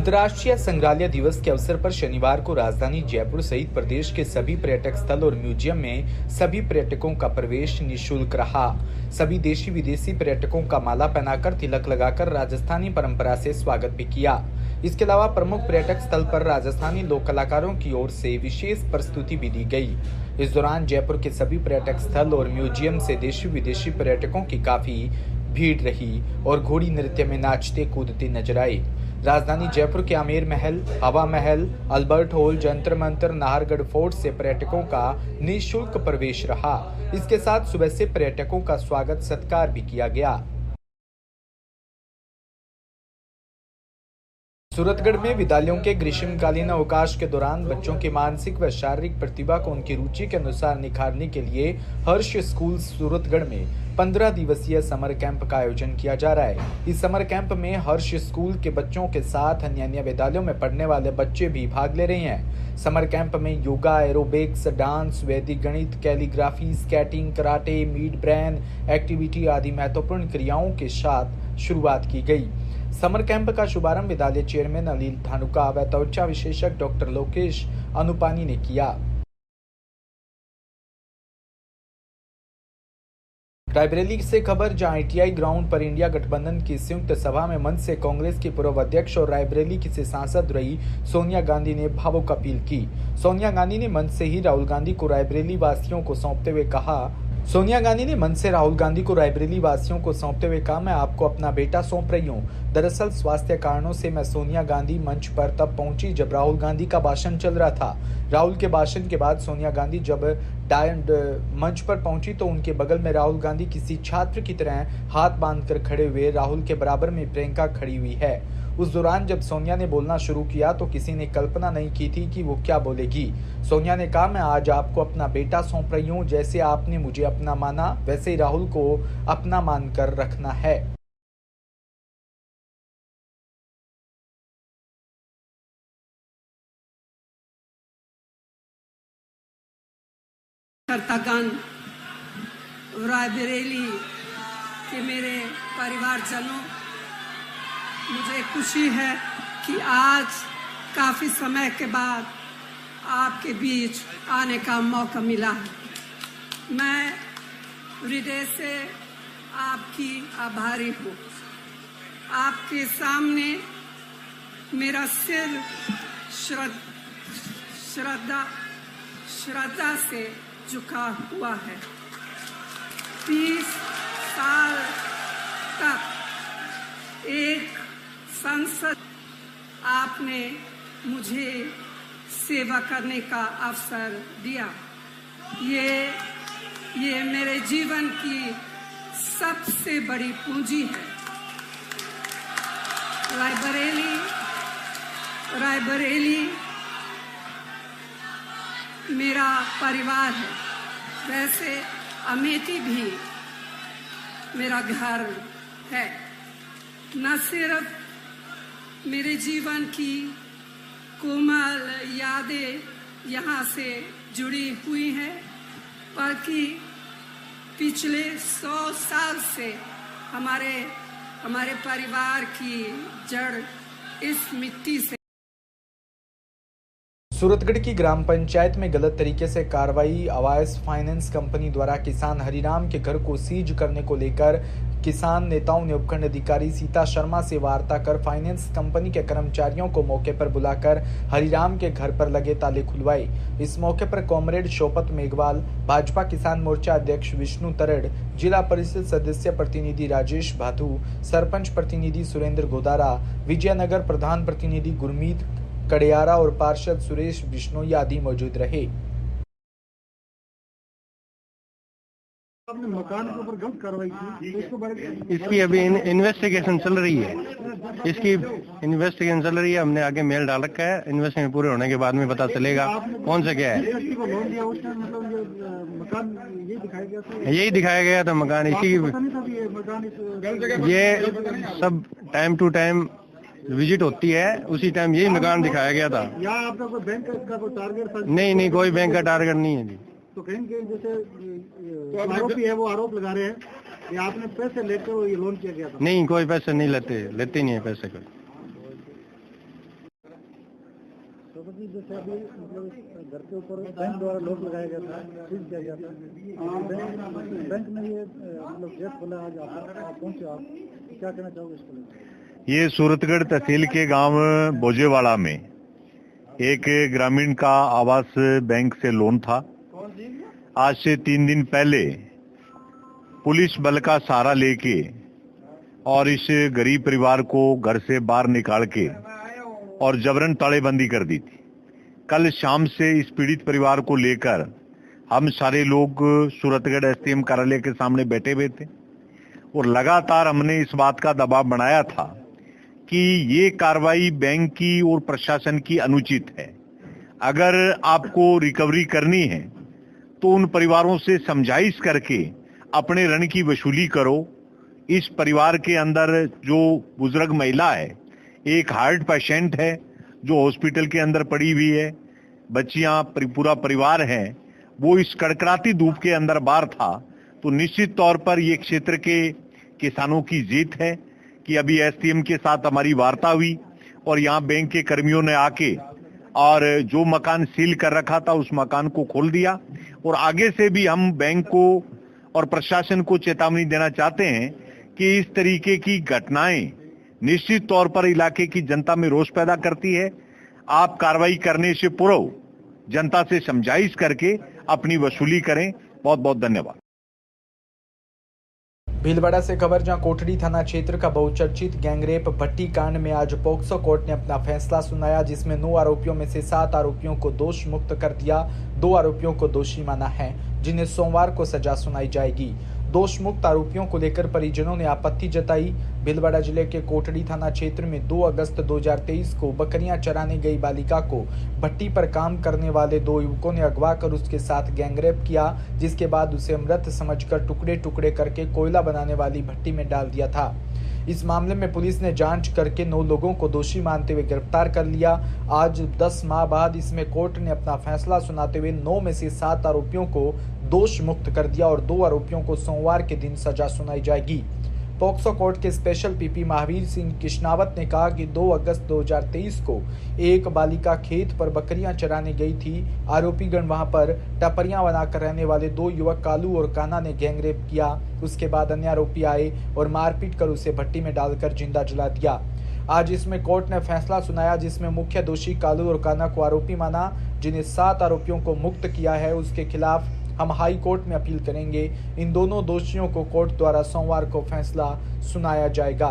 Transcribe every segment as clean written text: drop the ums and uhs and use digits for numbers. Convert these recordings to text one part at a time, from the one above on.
अंतर्राष्ट्रीय संग्रहालय दिवस के अवसर पर शनिवार को राजधानी जयपुर सहित प्रदेश के सभी पर्यटक स्थल और म्यूजियम में सभी पर्यटकों का प्रवेश निःशुल्क रहा। सभी देशी विदेशी पर्यटकों का माला पहनाकर तिलक लगाकर राजस्थानी परंपरा से स्वागत भी किया। इसके अलावा प्रमुख पर्यटक स्थल पर राजस्थानी लोक कलाकारों की ओर से विशेष प्रस्तुति भी दी गई। इस दौरान जयपुर के सभी पर्यटक स्थल और म्यूजियम से देशी विदेशी पर्यटकों की काफी भीड़ रही और घोड़ी नृत्य में नाचते कूदते नजर आए। राजधानी जयपुर के आमेर महल, हवा महल, Albert hall, Jantar Mantar, Nahargarh fort से पर्यटकों का निःशुल्क प्रवेश रहा। इसके साथ सुबह से पर्यटकों का स्वागत सत्कार भी किया गया। सूरतगढ़ में विद्यालयों के ग्रीष्मकालीन अवकाश के दौरान बच्चों की मानसिक व शारीरिक प्रतिभा को उनकी रुचि के अनुसार निखारने के लिए हर्ष स्कूल सूरतगढ़ में 15 दिवसीय समर कैंप का आयोजन किया जा रहा है। इस समर कैंप में हर्ष स्कूल के बच्चों के साथ अन्य विद्यालयों में पढ़ने वाले बच्चे भी भाग ले रहे हैं। समर कैंप में योगा, एरोबिक्स, डांस, वैदिक गणित, calligraphy, skating, karate, mid brain activity आदि महत्वपूर्ण क्रियाओं के साथ शुरुआत की गई। समर कैंप का शुभारंभ विद्यालय चेयरमैन अनिल धानुका व त्वचा विशेषज्ञ डॉक्टर लोकेश अनुपानी ने किया। रायबरेली से खबर, जहां आईटीआई ग्राउंड पर इंडिया गठबंधन की संयुक्त सभा में मंच से कांग्रेस की पूर्व अध्यक्ष और रायबरेली की से सांसद रही सोनिया गांधी ने भावुक अपील की। सोनिया गांधी ने मंच से ही राहुल गांधी को रायबरेली वासियों को सौंपते हुए कहा मैं आपको अपना बेटा सौंप रही हूँ। दरअसल स्वास्थ्य कारणों से मैं सोनिया गांधी मंच पर तब पहुंची जब राहुल गांधी का भाषण चल रहा था। राहुल के भाषण के बाद सोनिया गांधी जब मंच पर पहुंची तो उनके बगल में राहुल गांधी किसी छात्र की तरह हाथ बांधकर खड़े हुए राहुल के बराबर में प्रियंका खड़ी हुई है। उस दौरान जब सोनिया ने बोलना शुरू किया तो किसी ने कल्पना नहीं की थी कि वो क्या बोलेगी। सोनिया ने कहा, मैं आज आपको अपना बेटा सौंप रही हूँ। जैसे आपने मुझे अपना माना वैसे ही राहुल को अपना मानकर रखना है। करतागण, रायबरेली के मेरे परिवारजनों, मुझे खुशी है कि आज काफ़ी समय के बाद आपके बीच आने का मौका मिला है। मैं हृदय से आपकी आभारी हूँ। आपके सामने मेरा सिर श्रद्धा से झुका हुआ है। 30 साल तक एक संसद आपने मुझे सेवा करने का अवसर दिया। ये मेरे जीवन की सबसे बड़ी पूंजी है। रायबरेली मेरा परिवार है। वैसे अमेठी भी मेरा घर है। न सिर्फ मेरे जीवन की कोमल यादें यहाँ से जुड़ी हुई हैं, बल्कि पिछले 100 साल से हमारे परिवार की जड़ इस मिट्टी से। सूरतगढ़ की ग्राम पंचायत में गलत तरीके से कार्रवाई। आवास फाइनेंस कंपनी द्वारा किसान हरिराम के घर को सीज करने को लेकर किसान नेताओं ने उपखंड अधिकारी सीता शर्मा से वार्ता कर फाइनेंस कंपनी के कर्मचारियों को मौके पर बुलाकर हरिराम के घर पर लगे ताले खुलवाए। इस मौके पर कॉमरेड शोपत मेघवाल, भाजपा किसान मोर्चा अध्यक्ष विष्णु तरड़, जिला परिषद सदस्य प्रतिनिधि राजेश भादू, सरपंच प्रतिनिधि सुरेंद्र गोदारा, विजयनगर प्रधान प्रतिनिधि गुरमीत कड़ियारा और पार्षद सुरेश बिश्नोई आदि मौजूद रहे। आपने मकान के ऊपर गलत कार्रवाई की, इसके बारे में इसकी अभी इन्वेस्टिगेशन चल रही है। हमने आगे मेल डाल रखा है। इन्वेस्टिगेशन पूरे होने के बाद में पता चलेगा कौन सा क्या है। लोन दिया उसमें मतलब ये मकान ये दिखाया गया था, यही दिखाया गया था मकान। इसी ये सब टाइम टू टाइम विजिट होती है, उसी टाइम यही मकान दिखाया गया था। या आपका कोई बैंक का कोई टारगेट था? नहीं, कोई बैंक का टारगेट नहीं है जी। तो कहेंगे जैसे आरोपी है वो आरोप लगा रहे हैं कि आपने पैसे लेकर ये लोन किया गया था। नहीं, कोई पैसे नहीं लेते नहीं है पैसे कोई। सभापति जी, जैसे अभी मतलब घर के ऊपर बैंक द्वारा लॉक लगाया गया था, सील किया गया था, बैंक ने ये मतलब गेट खोला, आज आप पहुंचे, आप क्या कहना चाहोगे इसको लेकर? ये सूरतगढ़ तहसील के गांव बोजेवाड़ा में एक ग्रामीण का आवास बैंक से लोन था। आज से 3 दिन पहले पुलिस बल का सहारा लेके और इस गरीब परिवार को घर से बाहर निकाल के और जबरन तालेबंदी कर दी थी। कल शाम से इस पीड़ित परिवार को लेकर हम सारे लोग सूरतगढ़ एसडीएम कार्यालय के सामने बैठे हुए थे और लगातार हमने इस बात का दबाव बनाया था कि ये कार्रवाई बैंक की और प्रशासन की अनुचित है। अगर आपको रिकवरी करनी है तो उन परिवारों से समझाइश करके अपने ऋण की वसूली करो। इस परिवार के अंदर जो बुजुर्ग महिला है, एक हार्ट पेशेंट है जो हॉस्पिटल के अंदर पड़ी हुई है, बच्चियां, पूरा परिवार है, वो इस कड़कड़ाती धूप के अंदर बाहर था। तो निश्चित तौर पर ये क्षेत्र के किसानों की जीत है कि अभी एसडीएम के साथ हमारी वार्ता हुई और यहाँ बैंक के कर्मियों ने आके और जो मकान सील कर रखा था उस मकान को खोल दिया। और आगे से भी हम बैंक को और प्रशासन को चेतावनी देना चाहते हैं कि इस तरीके की घटनाएं निश्चित तौर पर इलाके की जनता में रोष पैदा करती है। आप कार्रवाई करने से पूर्व जनता से समझाइश करके अपनी वसूली करें। बहुत बहुत धन्यवाद। भीलवाड़ा से खबर, जहां कोठड़ी थाना क्षेत्र का बहुचर्चित गैंगरेप भट्टी कांड में आज पोक्सो कोर्ट ने अपना फैसला सुनाया, जिसमें 9 आरोपियों में से 7 आरोपियों को दोष मुक्त कर दिया, 2 आरोपियों को दोषी माना है, जिन्हें सोमवार को सजा सुनाई जाएगी। दोष मुक्त आरोपियों को लेकर परिजनों ने आपत्ति जताई। भीलवाड़ा जिले के कोठड़ी थाना क्षेत्र में 2 अगस्त 2023 को बकरियां चराने गई बालिका को भट्टी पर काम करने वाले 2 युवकों ने अगवा कर उसके साथ गैंगरेप किया, जिसके बाद उसे मृत समझकर टुकड़े टुकड़े करके कोयला बनाने वाली भट्टी में डाल दिया था। इस मामले में पुलिस ने जांच करके 9 लोगों को दोषी मानते हुए गिरफ्तार कर लिया। आज 10 माह बाद इसमें कोर्ट ने अपना फैसला सुनाते हुए 9 में से 7 आरोपियों को दोष मुक्त कर दिया और 2 आरोपियों को सोमवार के दिन सजा सुनाई जाएगी। पोक्सो कोर्ट के स्पेशल पीपी महावीर सिंह किशनावत ने कहा कि 2 अगस्त 2023 को एक बालिका खेत पर बकरियां चराने गई थी। आरोपीगण वहां पर टपरियां बनाकर रहने वाले 2 युवक कालू और काना ने गैंगरेप किया। उसके बाद अन्य आरोपी आए और मारपीट कर उसे भट्टी में डालकर जिंदा जला दिया। आज इसमें कोर्ट ने फैसला सुनाया, जिसमें मुख्य दोषी कालू और काना को आरोपी माना, जिन्हें 7 आरोपियों को मुक्त किया है। उसके खिलाफ हम हाई कोर्ट में अपील करेंगे। इन दोनों दोषियों को कोर्ट द्वारा सोमवार को फैसला सुनाया जाएगा।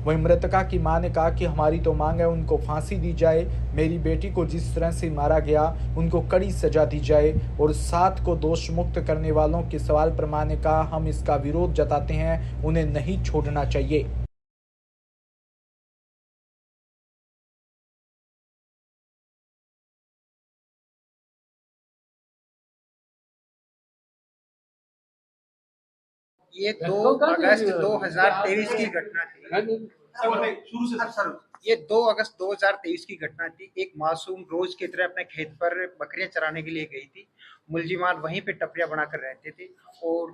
वहीं मृतका की मां ने कहा कि हमारी तो मांग है उनको फांसी दी जाए। मेरी बेटी को जिस तरह से मारा गया उनको कड़ी सजा दी जाए और 7 को दोष मुक्त करने वालों के सवाल पर मां ने कहा हम इसका विरोध जताते हैं, उन्हें नहीं छोड़ना चाहिए। ये 2 अगस्त 2023 की घटना थी। ये 2 अगस्त 2023 की घटना थी। एक मासूम रोज की तरह अपने खेत पर बकरियां चराने के लिए गई थी। मुलजिमान वहीं पे टपरियां बनाकर रहते थे और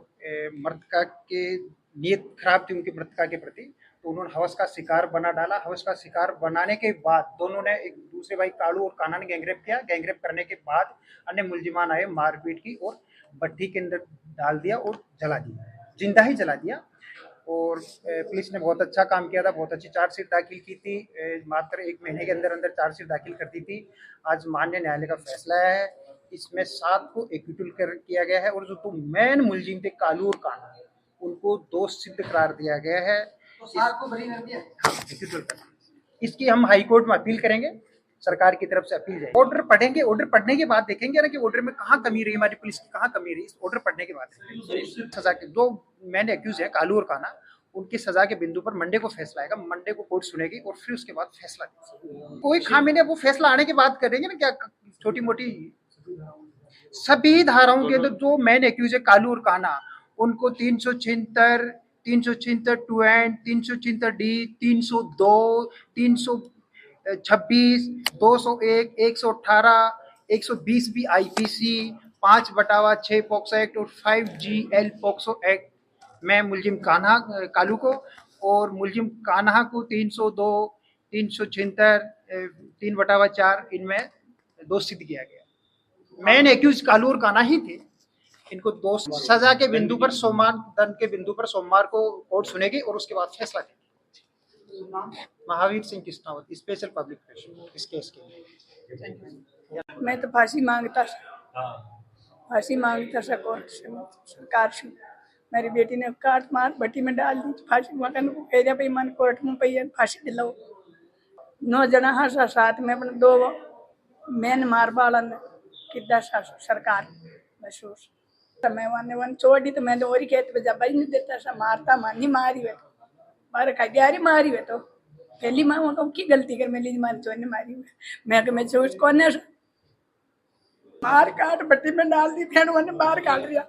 मृतका के नीयत खराब थी उनकी मृतका के प्रति, तो उन्होंने हवस का शिकार बना डाला। हवस का शिकार बनाने के बाद दोनों ने, एक दूसरे भाई कालू और काना ने गैंगरेप किया। गैंगरेप करने के बाद अन्य मुलजिमान आए, मारपीट की और भट्टी के अंदर डाल दिया और जला दिया, जिंदा ही जला दिया। और पुलिस ने बहुत अच्छा काम किया था, बहुत अच्छी चार्जशीट दाखिल की थी। मात्र 1 महीने के अंदर अंदर चार्जशीट दाखिल कर दी थी। आज माननीय न्यायालय का फैसला है, इसमें 7 को एक्विटल किया गया है और जो 2 मेन मुलजिम थे कालू और काना, उनको दोष सिद्ध करार दिया गया है। तो 7 को बरी कर दिया, एक्विटल कर दिया। इसकी हम हाई कोर्ट में अपील करेंगे, सरकार की तरफ से अपील है। ऑर्डर पढ़ेंगे, ऑर्डर पढ़ने के बाद देखेंगे ना कि ऑर्डर में कहाँ कमी रही, हमारी पुलिस की कहाँ कमी रही। ऑर्डर पढ़ने के बाद सजा के जो मैंने एक्यूज है कालू और काना, उनकी सजा के बिंदु पर मंडे को फैसला आएगा। मंडे को कोर्ट सुनेगी और फिर उसके बाद फैसला देगी। कोई खामी नहीं, वो फैसला आने के बाद करेंगे ना, क्या छोटी मोटी सभी धाराओं के अंदर जो मैंने एक्यूज है कालू और काना, उनको 376, 2N, 376 D, 302, 326, 201, 118, 120 भी IPC, 5/6 पॉक्सो एक्ट और 5GL पॉक्सो एक्ट में मुलजिम कालू को और मुलजिम कान्हा को 302, 376, 3/4 इनमें दोष सिद्ध किया गया। मेन एक्यूज कालू और कान्हा ही थे। इनको दोष सजा के बिंदु पर दंड के बिंदु पर सोमवार को कोर्ट सुनेगी और उसके बाद फैसला देगी। Mahavir Singh Kisnawat, special public prosecutor इस केस के लिए। मैं तो फांसी मांगता फांसी मांगता सरकार से। मेरी बेटी ने काट मार भट्टी में डाल दी, फांसी मकान को कह पे मन कोर्ट में पी फांसी दिलाओ। 9 जना हाँ साथ में अपने 2 मैन मार बालन किदा सरकार महसूस मैं वन छोड़ी तो मैं और कहते जब नहीं देता सा मारता मानी मारी वे मारे खग्यारी मारी वे तो पहली माँ को की गलती कर मेरी मान तो मारी हुई मैं सोच कौन मार काट भट्टी में डाल दी, फिर उन्होंने बाहर काट दिया।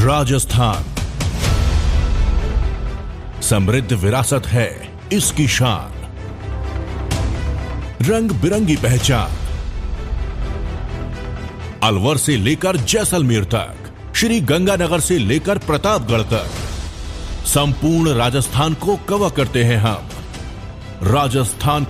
राजस्थान समृद्ध विरासत है इसकी शान, रंग बिरंगी पहचान। अलवर से लेकर जैसलमेर तक, श्री गंगानगर से लेकर प्रतापगढ़ तक, संपूर्ण राजस्थान को कवर करते हैं हम। राजस्थान